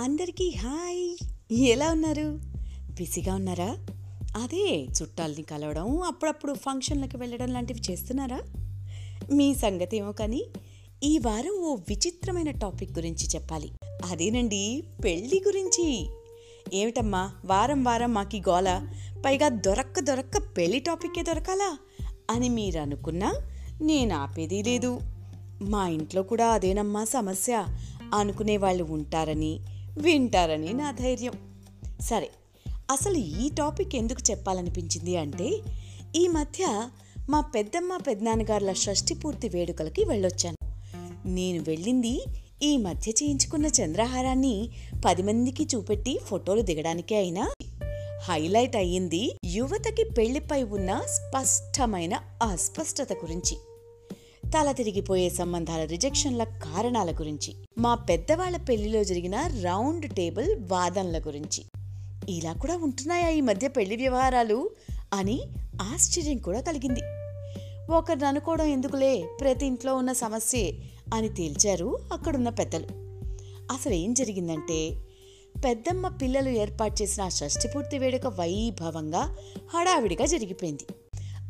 అందరికీ హాయ్. ఎలా ఉన్నారు? బిజీగా ఉన్నారా? అదే చుట్టాలని కలవడం, అప్పుడప్పుడు ఫంక్షన్లకు వెళ్ళడం లాంటివి చేస్తున్నారా? మీ సంగతి ఏమో కానీ ఈ వారం ఓ విచిత్రమైన టాపిక్ గురించి చెప్పాలి. అదేనండి, పెళ్ళి గురించి. ఏమిటమ్మా వారం వారం మాకి గోల, పైగా దొరక్క పెళ్లి టాపిక్కే దొరకాలా అని మీరు అనుకున్నా నేను ఆపేదీ లేదు. మా ఇంట్లో కూడా అదేనమ్మా సమస్య అనుకునే వాళ్ళు ఉంటారని వింటారని నా ధైర్యం. సరే, అసలు ఈ టాపిక్ ఎందుకు చెప్పాలనిపించింది అంటే, ఈ మధ్య మా పెద్దమ్మ పెద్దనాన్నగారుల షష్ఠి పూర్తి వేడుకలకి వెళ్ళొచ్చాను. నేను వెళ్ళింది ఈ మధ్య చేయించుకున్న చంద్రహారాన్ని 10 మందికి చూపెట్టి ఫోటోలు దిగడానికే అయినా హైలైట్ అయ్యింది యువతకి పెళ్లిపై ఉన్న స్పష్టమైన అస్పష్టత గురించి, తల తిరిగిపోయే సంబంధాల రిజెక్షన్ల కారణాల గురించి, మా పెద్దవాళ్ల పెళ్లిలో జరిగిన రౌండ్ టేబుల్ వాదనల గురించి. ఇలా కూడా ఉంటున్నాయా ఈ మధ్య పెళ్లి వ్యవహారాలు అని ఆశ్చర్యం కూడా కలిగింది. ఒకరిని అనుకోవడం ఎందుకులే, ప్రతి ఇంట్లో ఉన్న సమస్యే అని తేల్చారు అక్కడున్న పెద్దలు. అసలు ఏం జరిగిందంటే, పెద్దమ్మ పిల్లలు ఏర్పాటు చేసిన ఆ షష్ఠి పూర్తి వేడుక వైభవంగా హడావిడిగా జరిగిపోయింది.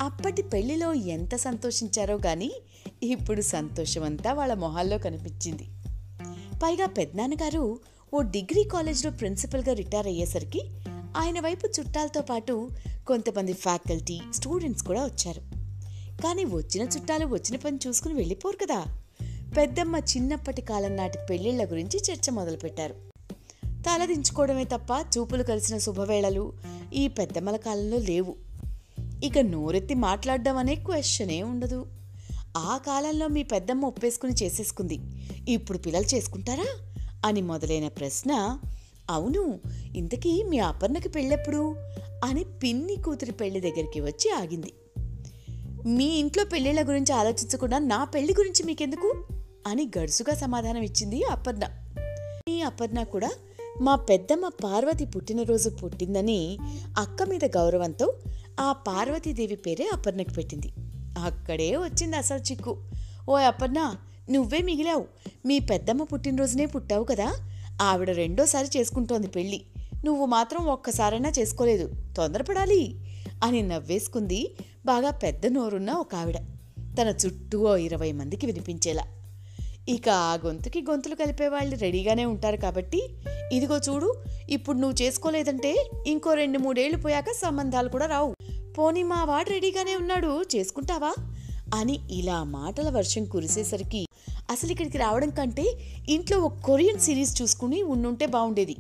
అప్పటి పెళ్లిలో ఎంత సంతోషించారో గాని ఇప్పుడు సంతోషమంతా వాళ్ళ మొహాల్లో కనిపించింది. పైగా పెద్దనాన్నగారు ఓ డిగ్రీ కాలేజ్లో ప్రిన్సిపల్గా రిటైర్ అయ్యేసరికి ఆయన వైపు చుట్టాలతో పాటు కొంతమంది ఫ్యాకల్టీ, స్టూడెంట్స్ కూడా వచ్చారు. కానీ వచ్చిన చుట్టాలు వచ్చిన పని చూసుకుని వెళ్ళిపోరు కదా. పెద్దమ్మ చిన్నప్పటి కాలం నాటి పెళ్లిళ్ల గురించి చర్చ మొదలుపెట్టారు. తలదించుకోవడమే తప్ప చూపులు కలిసిన శుభవేళలు ఈ పెద్దమ్మల కాలంలో లేవు. ఇక నోరెత్తి మాట్లాడడం అనే క్వశ్చనే ఉండదు. ఆ కాలంలో మీ పెద్దమ్మ ఒప్పేసుకుని చేసేసుకుంది, ఇప్పుడు పిల్లలు చేసుకుంటారా అని మొదలైన ప్రశ్న, అవును ఇంతకీ మీ అపర్ణకి పెళ్ళెప్పుడు అని పిన్ని కూతురి పెళ్లి దగ్గరికి వచ్చి ఆగింది. మీ ఇంట్లో పెళ్లిళ్ల గురించి ఆలోచించకుండా నా పెళ్లి గురించి మీకెందుకు అని గడుసుగా సమాధానం ఇచ్చింది అపర్ణ. ఈ అపర్ణ కూడా మా పెద్దమ్మ పార్వతి పుట్టినరోజు పుట్టిందని అక్క మీద గౌరవంతో ఆ పార్వతీదేవి పేరే అపర్ణకి పెట్టింది. అక్కడే వచ్చింది అసలు చిక్కు. ఓ అపర్ణ, నువ్వే మిగిలావు. మీ పెద్దమ్మ పుట్టినరోజునే పుట్టావు కదా, ఆవిడ రెండోసారి చేసుకుంటోంది పెళ్ళి, నువ్వు మాత్రం ఒక్కసారైనా చేసుకోలేదు, తొందరపడాలి అని నవ్వేసుకుంది బాగా పెద్ద నోరున్న ఒక ఆవిడ, తన చుట్టూ 20 మందికి వినిపించేలా. ఇక ఆ గొంతుకి గొంతులు కలిపేవాళ్ళు రెడీగానే ఉంటారు కాబట్టి, ఇదిగో చూడు, ఇప్పుడు నువ్వు చేసుకోలేదంటే ఇంకో 2-3 ఏళ్లు పోయాక సంబంధాలు కూడా రావు, పోనీ మా వాడు రెడీగానే ఉన్నాడు, చేసుకుంటావా అని ఇలా మాటల వర్షం కురిసేసరికి అసలు ఇక్కడికి రావడం కంటే ఇంట్లో ఒక కొరియన్ సిరీస్ చూసుకుని ఉండుంటే బాగుండేది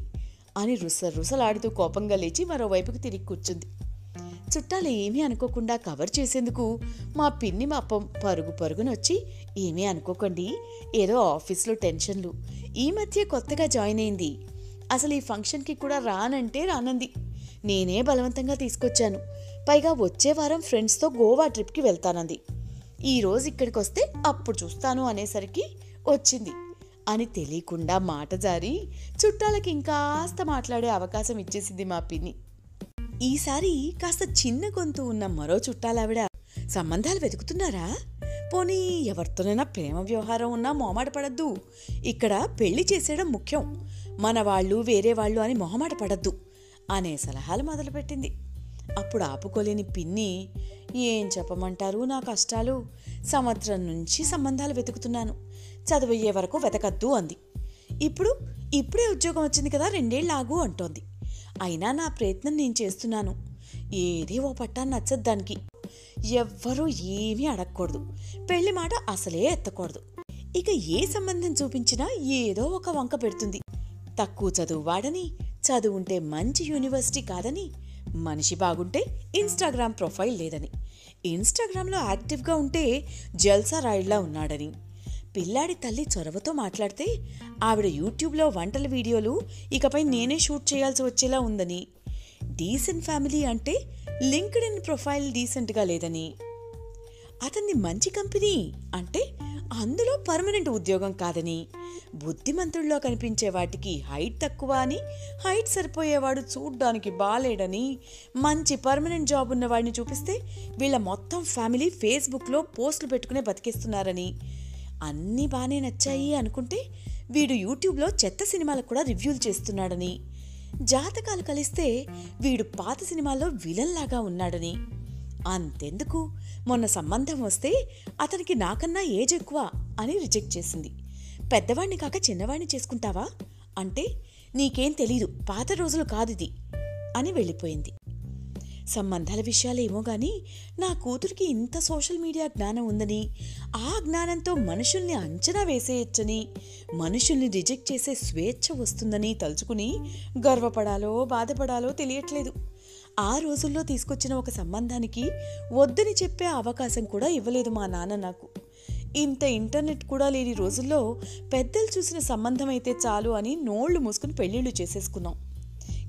అని రుసలాడుతూ కోపంగా లేచి మరోవైపుకి తిరిగి కూర్చుంది. చుట్టాలు ఏమీ అనుకోకుండా కవర్ చేసేందుకు మా పిన్ని మాపం పరుగునొచ్చి, ఏమీ అనుకోకండి, ఏదో ఆఫీస్లో టెన్షన్లు, ఈ మధ్య కొత్తగా జాయిన్ అయింది, అసలు ఈ ఫంక్షన్కి కూడా రానంటే రానంది, నేనే బలవంతంగా తీసుకొచ్చాను, పైగా వచ్చే వారం ఫ్రెండ్స్తో గోవా ట్రిప్కి వెళ్తానంది, ఈరోజు ఇక్కడికి వస్తే అప్పుడు చూస్తాను అనేసరికి వచ్చింది అని తెలియకుండా మాట జారి చుట్టాలకి ఇంకాస్త మాట్లాడే అవకాశం ఇచ్చేసింది మా పిన్ని. ఈసారి కాస్త చిన్న గొంతు ఉన్న మరో చుట్టాలావిడ, సంబంధాలు వెతుకుతున్నారా, పోనీ ఎవరితోనైనా ప్రేమ వ్యవహారం ఉన్నా మొహమాట పడద్దు, ఇక్కడ పెళ్లి చేసేయడం ముఖ్యం, మన వాళ్ళు వేరే వాళ్ళు అని మొహమాట పడద్దు అనే సలహాలు మొదలుపెట్టింది. అప్పుడు ఆపుకోలేని పిన్ని, ఏం చెప్పమంటారు నా కష్టాలు, సంవత్సరం నుంచి సంబంధాలు వెతుకుతున్నాను, చదువయ్యే వరకు వెతకద్దు అంది. ఇప్పుడే ఉద్యోగం వచ్చింది కదా, 2 ఏళ్ళు ఆగు అంటోంది. అయినా నా ప్రయత్నం నేను చేస్తున్నాను, ఏది ఓ పట్టాన్ని నచ్చదు దానికి, ఎవ్వరూ ఏమీ అడగకూడదు, పెళ్లి మాట అసలే ఎత్తకూడదు, ఇక ఏ సంబంధం చూపించినా ఏదో ఒక వంక పెడుతుంది, తక్కువ చదువు వాడని, చదువుంటే మంచి యూనివర్సిటీ కాదని, మనిషి బాగుంటే ఇన్స్టాగ్రామ్ ప్రొఫైల్ లేదని, ఇన్స్టాగ్రామ్లో యాక్టివ్గా ఉంటే జల్సా రాయిడ్లా ఉన్నాడని, పిల్లాడి తల్లి చొరవతో మాట్లాడితే ఆవిడ యూట్యూబ్లో వంటల వీడియోలు ఇకపై నేనే షూట్ చేయాల్సి వచ్చేలా ఉందని, డీసెంట్ ఫ్యామిలీ అంటే లింక్డ్ ఇన్ ప్రొఫైల్ డీసెంట్గా లేదని, అతన్ని మంచి కంపెనీ అంటే అందులో పర్మనెంట్ ఉద్యోగం కాదని, బుద్ధిమంతుల్లో కనిపించే వాటికి హైట్ తక్కువ అని, హైట్ సరిపోయేవాడు చూడ్డానికి బాలేడని, మంచి పర్మనెంట్ జాబ్ ఉన్నవాడిని చూపిస్తే వీళ్ళ మొత్తం ఫ్యామిలీ ఫేస్బుక్లో పోస్టులు పెట్టుకునే బతికేస్తున్నారని, అన్నీ బాగానే నచ్చాయి అనుకుంటే వీడు యూట్యూబ్లో చెత్త సినిమాలకు కూడా రివ్యూలు చేస్తున్నాడని, జాతకాలు కలిస్తే వీడు పాత సినిమాల్లో విలన్లాగా ఉన్నాడని. అంతెందుకు, మొన్న సంబంధం వస్తే అతనికి నాకన్నా ఏజ్ ఎక్కువ అని రిజెక్ట్ చేసింది. పెద్దవాణ్ణి కాక చిన్నవాణ్ణి చేసుకుంటావా అంటే నీకేం తెలీదు, పాత రోజులు కాదిది అని వెళ్ళిపోయింది. సంబంధాల విషయాలేమో గాని నా కూతురికి ఇంత సోషల్ మీడియా జ్ఞానం ఉందని, ఆ జ్ఞానంతో మనుషుల్ని అంచనా వేసేయచ్చని, మనుషుల్ని రిజెక్ట్ చేసే స్వేచ్ఛ వస్తుందని తలుచుకుని గర్వపడాలో బాధపడాలో తెలియట్లేదు. ఆ రోజుల్లో తీసుకొచ్చిన ఒక సంబంధానికి వద్దని చెప్పే అవకాశం కూడా ఇవ్వలేదు మా నాన్న నాకు. ఇంత ఇంటర్నెట్ కూడా లేని రోజుల్లో పెద్దలు చూసిన సంబంధం అయితే చాలు అని నోళ్లు మూసుకుని పెళ్లిళ్ళు చేసేసుకున్నాం.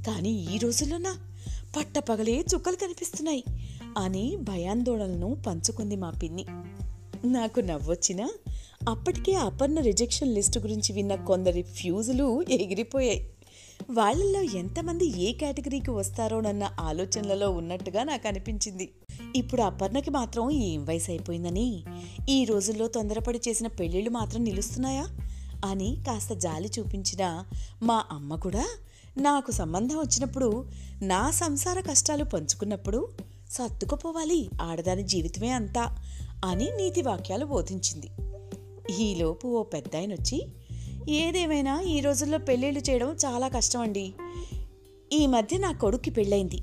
కానీ ఈ రోజుల్లోనా పట్టపగలే చుక్కలు కనిపిస్తున్నాయి అని భయాందోళనను పంచుకుంది మా పిన్ని. నాకు నవ్వొచ్చినా అప్పటికే అపర్ణ రిజెక్షన్ లిస్టు గురించి విన్న కొందరి ఫ్యూజులు ఎగిరిపోయాయి. వాళ్లలో ఎంతమంది ఏ కేటగిరీకి వస్తారోనన్న ఆలోచనలలో ఉన్నట్టుగా నాకు అనిపించింది. ఇప్పుడు అపర్ణకి మాత్రం ఏం వయసు అయిపోయిందని, ఈ రోజుల్లో తొందరపడి చేసిన పెళ్లిళ్ళు మాత్రం నిలుస్తున్నాయా అని కాస్త జాలి చూపించిన మా అమ్మ కూడా నాకు సంబంధం వచ్చినప్పుడు, నా సంసార కష్టాలు పంచుకున్నప్పుడు సర్దుకుపోవాలి, ఆడదాని జీవితమే అంతా అని నీతి వాక్యాలు బోధించింది. ఈలోపు ఓ పెద్దాయనొచ్చి, ఏదేమైనా ఈ రోజుల్లో పెళ్ళిళ్ళు చేయడం చాలా కష్టం అండి. ఈ మధ్య నా కొడుక్కి పెళ్ళైంది.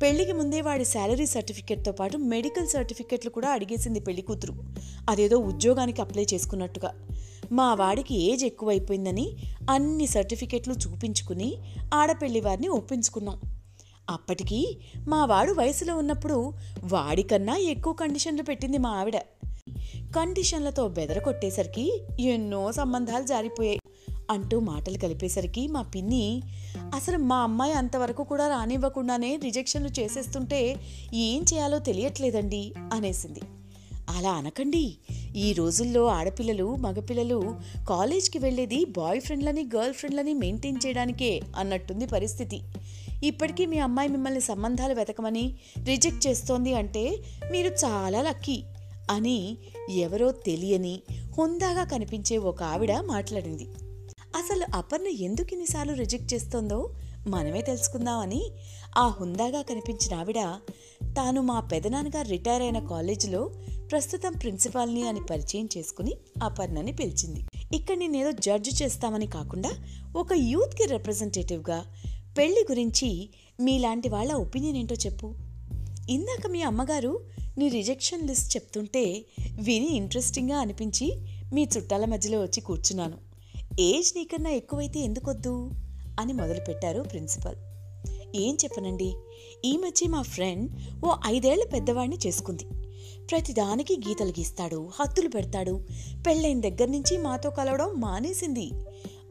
పెళ్లికి ముందే వాడి శాలరీ సర్టిఫికెట్తో పాటు మెడికల్ సర్టిఫికెట్లు కూడా అడిగేసింది పెళ్లి కూతురు, అదేదో ఉద్యోగానికి అప్లై చేసుకున్నట్టుగా. మా వాడికి ఏజ్ ఎక్కువైపోయిందని అన్ని సర్టిఫికెట్లు చూపించుకుని ఆడపెళ్లి వారిని ఒప్పించుకున్నాం. అప్పటికి మా వాడు వయసులో ఉన్నప్పుడు వాడికన్నా ఎక్కువ కండిషన్లు పెట్టింది మా ఆవిడ. కండిషన్లతో బెదరకొట్టేసరికి ఎన్నో సంబంధాలు జారిపోయాయి అంటూ మాటలు కలిపేసరికి మా పిన్ని, అసలు మా అమ్మాయి అంతవరకు కూడా రానివ్వకుండానే రిజెక్షన్లు చేసేస్తుంటే ఏం చేయాలో తెలియట్లేదండి అనేసింది. అలా అనకండి, ఈ రోజుల్లో ఆడపిల్లలు మగపిల్లలు కాలేజ్కి వెళ్లేది బాయ్ ఫ్రెండ్లని గర్ల్ ఫ్రెండ్లని మెయింటైన్ చేయడానికే అన్నట్టుంది పరిస్థితి. ఇప్పటికీ మీ అమ్మాయి మిమ్మల్ని సంబంధాలు వెతకమని రిజెక్ట్ చేస్తోంది అంటే మీరు చాలా లక్కీ అని ఎవరో తెలియని హుందాగా కనిపించే ఒక ఆవిడ మాట్లాడింది. అసలు అపర్ణ ఎందుకు ఇన్నిసార్లు రిజెక్ట్ చేస్తోందో మనమే తెలుసుకుందామని ఆ హుందాగా కనిపించిన ఆవిడ తాను మా పెదనాన్నగారు రిటైర్ అయిన కాలేజీలో ప్రస్తుతం ప్రిన్సిపాల్ని అని పరిచయం చేసుకుని అపర్ణని పిలిచింది. ఇక్కడ నేనేదో జడ్జి చేస్తామని కాకుండా ఒక యూత్కి రిప్రజెంటేటివ్గా పెళ్లి గురించి మీలాంటి వాళ్ళ ఒపీనియన్ ఏంటో చెప్పు. ఇందాక మీ అమ్మగారు నీ రిజెక్షన్ లిస్ట్ చెప్తుంటే విని ఇంట్రెస్టింగ్గా అనిపించి మీ చుట్టాల మధ్యలో వచ్చి కూర్చున్నాను. ఏజ్ నీకన్నా ఎక్కువైతే ఎందుకొద్దు అని మొదలుపెట్టారు ప్రిన్సిపల్. ఏం చెప్పనండి, ఈ మధ్య మా ఫ్రెండ్ ఓ 5 ఏళ్ల పెద్దవాడిని చేసుకుంది. ప్రతిదానికి గీతలు గీస్తాడు, హద్దులు పెడతాడు. పెళ్ళైన దగ్గర నుంచి మాతో కలవడం మానేసింది.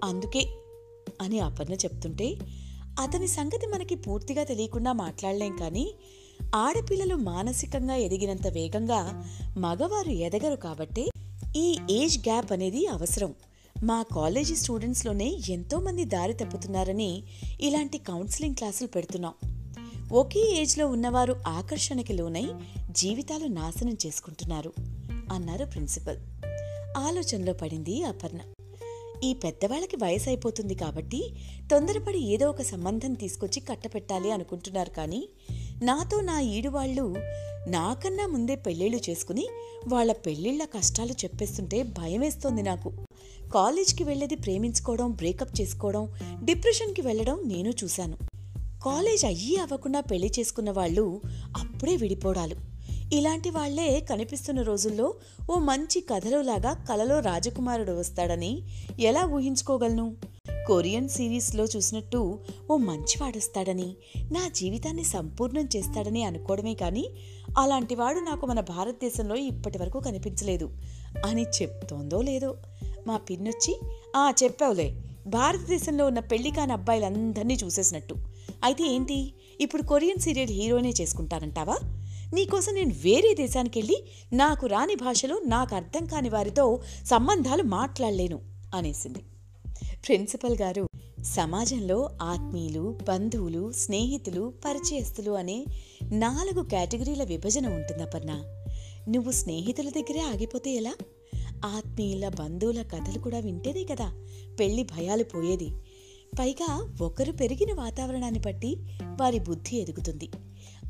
అందుకే అని అపర్ణ చెప్తుంటే, అతని సంగతి మనకి పూర్తిగా తెలియకుండా మాట్లాడలేం. కానీ ఆడపిల్లలు మానసికంగా ఎదిగినంత వేగంగా మగవారు ఎదగరు కాబట్టే ఈ ఏజ్ గ్యాప్ అనేది అవసరం. మా కాలేజీ స్టూడెంట్స్లోనే ఎంతోమంది దారి తప్పుతున్నారని ఇలాంటి కౌన్సిలింగ్ క్లాసులు పెడుతున్నాం. ఒకే ఏజ్లో ఉన్నవారు ఆకర్షణకి లోనై జీవితాలు నాశనం చేసుకుంటున్నారు అన్నారు ప్రిన్సిపల్. ఆలోచనలో పడింది అపర్ణ. ఈ పెద్దవాళ్ళకి వయసు అయిపోతుంది కాబట్టి తొందరపడి ఏదో ఒక సంబంధం తీసుకొచ్చి కట్టపెట్టాలి అనుకుంటున్నారు. కానీ నాతో నా ఈడువాళ్లు నాకన్నా ముందే పెళ్ళిళ్ళు చేసుకుని వాళ్ల పెళ్ళిళ్ల కష్టాలు చెప్పేస్తుంటే భయమేస్తోంది నాకు. కాలేజ్కి వెళ్ళేది ప్రేమించుకోవడం, బ్రేకప్ చేసుకోవడం, డిప్రెషన్కి వెళ్ళడం నేను చూశాను. కాలేజ్ అయ్యి అవ్వకుండా పెళ్లి చేసుకున్న వాళ్ళు అప్పుడే విడిపోవడాలు. ఇలాంటి వాళ్లే కనిపిస్తున్న రోజుల్లో ఓ మంచి కథలోలాగా కలలో రాజకుమారుడు వస్తాడని ఎలా ఊహించుకోగలను? కొరియన్ సిరీస్లో చూసినట్టు ఓ మంచివాడొస్తాడని, నా జీవితాన్ని సంపూర్ణం చేస్తాడని అనుకోవడమే కానీ అలాంటివాడు నాకు మన భారతదేశంలో ఇప్పటి వరకు కనిపించలేదు అని చెప్తోందో లేదో మా పిన్నొచ్చి, చెప్పావులే, భారతదేశంలో ఉన్న పెళ్లి కాని అబ్బాయిలందరినీ చూసేసినట్టు. అయితే ఏంటి, ఇప్పుడు కొరియన్ సీరియల్ హీరోనే చేసుకుంటానంటావా? నీకోసం నేను వేరే దేశానికి వెళ్ళి నాకు రాని భాషలో నాకు అర్థం కాని వారితో సంబంధాలు మాట్లాడలేను అనేసింది. ప్రిన్సిపల్ గారు, సమాజంలో ఆత్మీయులు, బంధువులు, స్నేహితులు, పరిచయస్తులు అనే 4 కేటగిరీల విభజన ఉంటుందపర్ణ. నువ్వు స్నేహితుల దగ్గరే ఆగిపోతే ఎలా? ఆత్మీయుల బంధువుల కథలు కూడా వింటేనే కదా పెళ్లి భయాలు పోయేది. పైగా ఒకరు పెరిగిన వాతావరణాన్ని బట్టి వారి బుద్ధి ఎదుగుతుంది.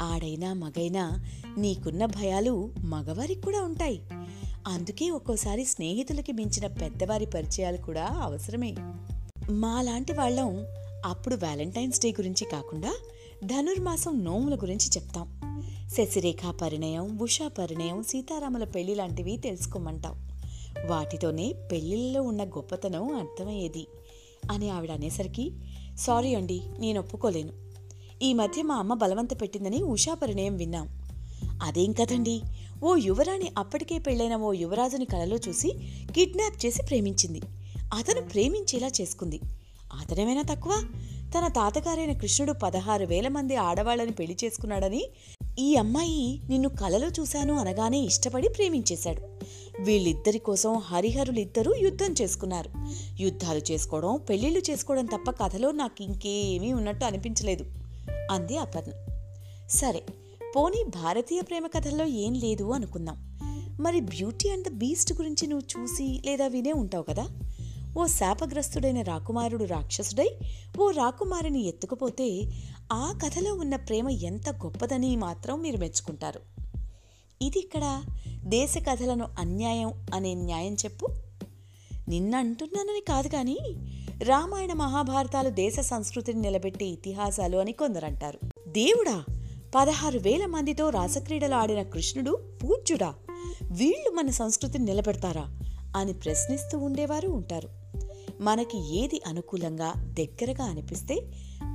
ఆడైనా మగైనా నీకున్న భయాలు మగవారికి కూడా ఉంటాయి. అందుకే ఒక్కోసారి స్నేహితులకి మించిన పెద్దవారి పరిచయాలు కూడా అవసరమే. మాలాంటి వాళ్ళం అప్పుడు వ్యాలంటైన్స్ డే గురించి కాకుండా ధనుర్మాసం నోముల గురించి చెప్తాం. శశిరేఖ పరిణయం, ఉషా పరిణయం, సీతారాముల పెళ్లి లాంటివి తెలుసుకోమంటాం. వాటితోనే పెళ్లిళ్ళలో ఉన్న గొప్పతనం అర్థమయ్యేది అని ఆవిడ అనేసరికి, సారీ అండి, నేను ఒప్పుకోలేను. ఈ మధ్య మా అమ్మ బలవంత పెట్టిందని ఉషా పరిణయం విన్నాం. అదేం కదండి, ఓ యువరాణి అప్పటికే పెళ్లైన ఓ యువరాజుని కలలో చూసి కిడ్నాప్ చేసి ప్రేమించింది. అతను ప్రేమించేలా చేసుకుంది. అతనేమైనా తక్కువ? తన తాతగారైన కృష్ణుడు 16,000 మంది ఆడవాళ్లని పెళ్లి చేసుకున్నాడని ఈ అమ్మాయి నిన్ను కలలో చూశాను అనగానే ఇష్టపడి ప్రేమించేశాడు. వీళ్ళిద్దరి కోసం హరిహరులిద్దరూ యుద్ధం చేసుకున్నారు. యుద్ధాలు చేసుకోవడం, పెళ్లిళ్లు చేసుకోవడం తప్ప కథలో నాకు ఇంకేమీ ఉన్నట్టు అనిపించలేదు అంది అపర్ణ. సరే, పోనీ భారతీయ ప్రేమ కథల్లో ఏం లేదు అనుకుందాం. మరి బ్యూటీ అండ్ ద బీస్ట్ గురించి నువ్వు చూసి లేదా వినే ఉంటావు కదా. ఓ శాపగ్రస్తుడైన రాకుమారుడు రాక్షసుడై ఓ రాకుమారిని ఎత్తుకుపోతే ఆ కథలో ఉన్న ప్రేమ ఎంత గొప్పదని మాత్రం మీరు మెచ్చుకుంటారు. ఇది ఇక్కడ దేశ కథలను అన్యాయం అనే న్యాయం చెప్పు. నిన్న అంటున్నానని కాదు కానీ రామాయణ మహాభారతాలు దేశ సంస్కృతిని నిలబెట్టే ఇతిహాసాలు అని కొందరంటారు. దేవుడా, 16,000 మందితో రాసక్రీడలు ఆడిన కృష్ణుడు పూజ్యుడా, వీళ్లు మన సంస్కృతిని నిలబెడతారా అని ప్రశ్నిస్తూ ఉండేవారు ఉంటారు. మనకి ఏది అనుకూలంగా దగ్గరగా అనిపిస్తే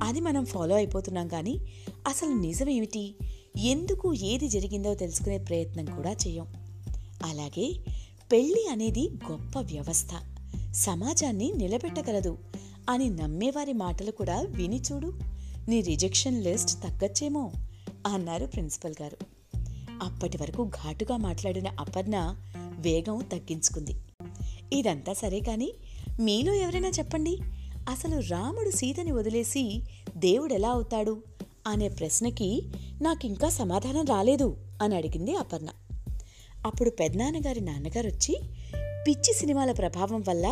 అది మనం ఫాలో అయిపోతున్నాం కానీ అసలు నిజమేమిటి, ఎందుకు ఏది జరిగిందో తెలుసుకునే ప్రయత్నం కూడా చేయం. అలాగే పెళ్లి అనేది గొప్ప వ్యవస్థ, సమాజాన్ని నిలబెట్టగలదు అని నమ్మేవారి మాటలు కూడా విని చూడు, నీ రిజెక్షన్ లిస్ట్ తగ్గచ్చేమో అన్నారు ప్రిన్సిపల్ గారు. అప్పటి వరకు ఘాటుగా మాట్లాడిన అపర్ణ వేగం తగ్గించుకుంది. ఇదంతా సరే కాని మీలో ఎవరైనా చెప్పండి, అసలు రాముడు సీతని వదిలేసి దేవుడెలా అవుతాడు అనే ప్రశ్నకి నాకింకా సమాధానం రాలేదు అని అడిగింది అపర్ణ. అప్పుడు పెదనాన్నగారి నాన్నగారు వచ్చి, పిచ్చి సినిమాల ప్రభావం వల్ల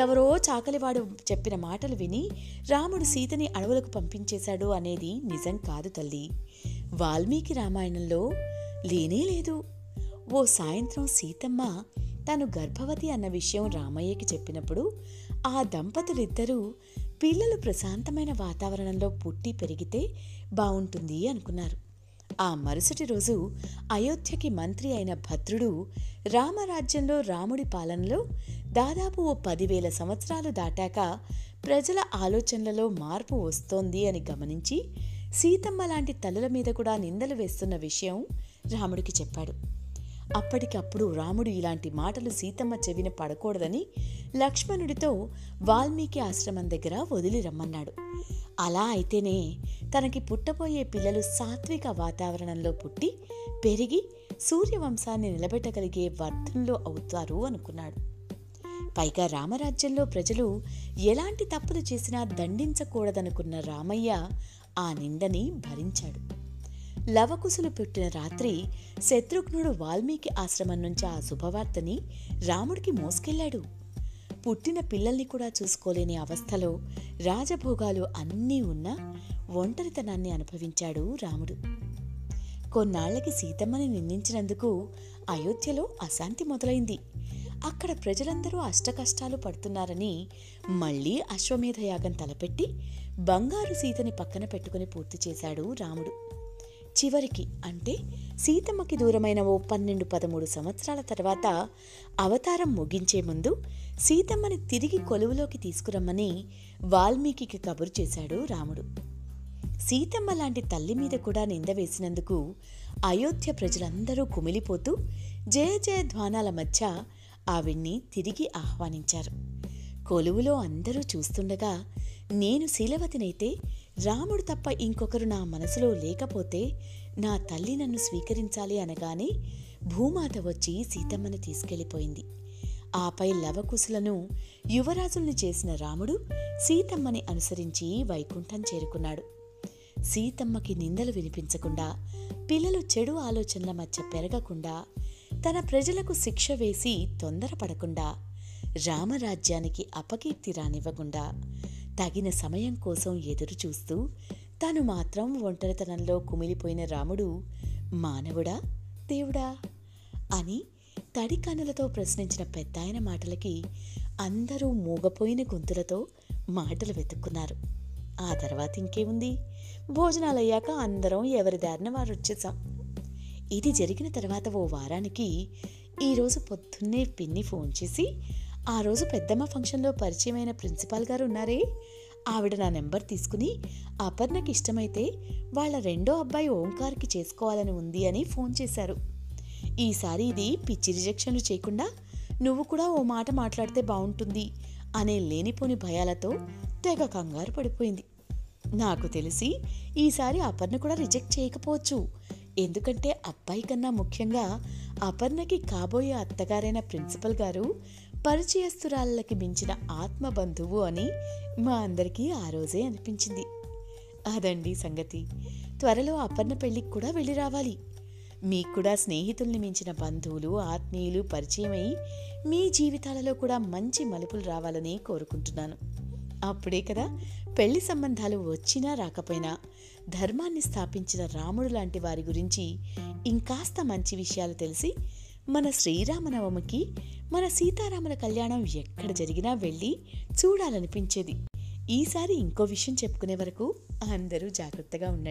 ఎవరో చాకలివాడు చెప్పిన మాటలు విని రాముడు సీతని అడవులకు పంపించేశాడు అనేది నిజం కాదు తల్లి. వాల్మీకి రామాయణంలో లేనే లేదు. ఓ సాయంత్రం సీతమ్మ తాను గర్భవతి అన్న విషయం రామయ్యకి చెప్పినప్పుడు ఆ దంపతులిద్దరూ పిల్లలు ప్రశాంతమైన వాతావరణంలో పుట్టి పెరిగితే బావుంటుంది అనుకున్నారు. ఆ మరుసటి రోజు అయోధ్యకి మంత్రి అయిన భద్రుడు రామరాజ్యంలో రాముడి పాలనలో దాదాపు ఓ 10,000 సంవత్సరాలు దాటాక ప్రజల ఆలోచనలలో మార్పు వస్తోంది అని గమనించి సీతమ్మ లాంటి తల్లుల మీద కూడా నిందలు వేస్తున్న విషయం రాముడికి చెప్పాడు. అప్పటికప్పుడు రాముడు ఇలాంటి మాటలు సీతమ్మ చెవిన పడకూడదని లక్ష్మణుడితో వాల్మీకి ఆశ్రమం దగ్గర వదిలి రమ్మన్నాడు. అలా అయితేనే తనకి పుట్టబోయే పిల్లలు సాత్విక వాతావరణంలో పుట్టి పెరిగి సూర్యవంశాన్ని నిలబెట్టగలిగే వర్ధంలో అవుతారు అనుకున్నాడు. పైగా రామరాజ్యంలో ప్రజలు ఎలాంటి తప్పులు చేసినా దండించకూడదనుకున్న రామయ్య ఆ నిందని భరించాడు. లవకుశులు పుట్టిన రాత్రి శత్రుఘ్నుడు వాల్మీకి ఆశ్రమం నుంచి ఆ శుభవార్తని రాముడికి మోసుకెళ్లాడు. పుట్టిన పిల్లల్ని కూడా చూసుకోలేని అవస్థలో రాజభోగాలు అన్నీ ఉన్నా ఒంటరితనాన్ని అనుభవించాడు రాముడు. కొన్నాళ్లకి సీతమ్మని నిందించినందుకు అయోధ్యలో అశాంతి మొదలైంది. అక్కడ ప్రజలందరూ అష్టకష్టాలు పడుతున్నారని మళ్లీ అశ్వమేధయాగం తలపెట్టి బంగారు సీతని పక్కన పెట్టుకుని పూర్తి చేశాడు రాముడు. చివరికి అంటే సీతమ్మకి దూరమైన ఓ 12-13 సంవత్సరాల తర్వాత అవతారం ముగించే ముందు సీతమ్మని తిరిగి కొలువులోకి తీసుకురమ్మని వాల్మీకి కబురు చేశాడు రాముడు. సీతమ్మ లాంటి తల్లి మీద కూడా నింద వేసినందుకు అయోధ్య ప్రజలందరూ కుమిలిపోతూ జయ జయధ్వానాల మధ్య ఆవిడ్ని తిరిగి ఆహ్వానించారు. కొలువులో అందరూ చూస్తుండగా నేను శీలవతినైతే రాముడు తప్ప ఇంకొకరు నా మనసులో లేకపోతే నా తల్లి నన్ను స్వీకరించాలి అనగానే భూమాత వచ్చి సీతమ్మని తీసుకెళ్లిపోయింది. ఆపై లవకుశులను యువరాజుల్ని చేసిన రాముడు సీతమ్మని అనుసరించి వైకుంఠం చేరుకున్నాడు. సీతమ్మకి నిందలు వినిపించకుండా, పిల్లలు చెడు ఆలోచనల మధ్య పెరగకుండా తన ప్రజలకు శిక్ష వేసి తొందరపడకుండా, రామరాజ్యానికి అపకీర్తి రానివ్వకుండా, తగిన సమయం కోసం ఎదురుచూస్తూ తాను మాత్రం ఒంటరితనంలో కుమిలిపోయిన రాముడు మానవుడా దేవుడా అని తడి కన్నులతో ప్రశ్నించిన పెద్దాయన మాటలకి అందరూ మూగపోయిన గొంతులతో మాటలు వెతుక్కున్నారు. ఆ తర్వాత ఇంకేముంది, భోజనాలయ్యాక అందరం ఎవరి దారిన వారు వచ్చేసాం. ఇది జరిగిన తర్వాత ఓ వారానికి ఈరోజు పొద్దున్నే పిన్ని ఫోన్ చేసి, ఆ రోజు పెద్దమ్మ ఫంక్షన్లో పరిచయమైన ప్రిన్సిపాల్ గారు ఉన్నారే, ఆవిడ నా నెంబర్ తీసుకుని అపర్ణకి ఇష్టమైతే వాళ్ళ రెండో అబ్బాయి ఓంకార్కి చేసుకోవాలని ఉంది అని ఫోన్ చేశారు. ఈసారి ఇది పిచ్చి రిజెక్షన్లు చేయకుండా నువ్వు కూడా ఓ మాట మాట్లాడితే బాగుంటుంది అనే లేనిపోని భయాలతో తెగ కంగారు పడిపోయింది. నాకు తెలిసి ఈసారి అపర్ణ కూడా రిజెక్ట్ చేయకపోవచ్చు. ఎందుకంటే అబ్బాయి కన్నా ముఖ్యంగా అపర్ణకి కాబోయే అత్తగారైన ప్రిన్సిపల్ గారు పరిచయస్తురాళ్ళకి మించిన ఆత్మబంధువు అని మా అందరికీ ఆ రోజే అనిపించింది. అదండి సంగతి. త్వరలో అపర్ణ పెళ్ళికి కూడా వెళ్ళి రావాలి. మీకు కూడా స్నేహితుల్ని మించిన బంధువులు, ఆత్మీయులు పరిచయమై మీ జీవితాలలో కూడా మంచి మలుపులు రావాలని కోరుకుంటున్నాను. అప్పుడే కదా పెళ్లి సంబంధాలు వచ్చినా రాకపోయినా ధర్మాన్ని స్థాపించిన రాముడు లాంటి వారి గురించి ఇంకాస్త మంచి విషయాలు తెలిసి మన శ్రీరామనవమికి మన సీతారాముల కళ్యాణం ఎక్కడ జరిగినా వెళ్ళి చూడాలనిపించేది. ఈసారి ఇంకో విషయం చెప్పుకునే వరకు అందరూ జాగ్రత్తగా ఉండండి.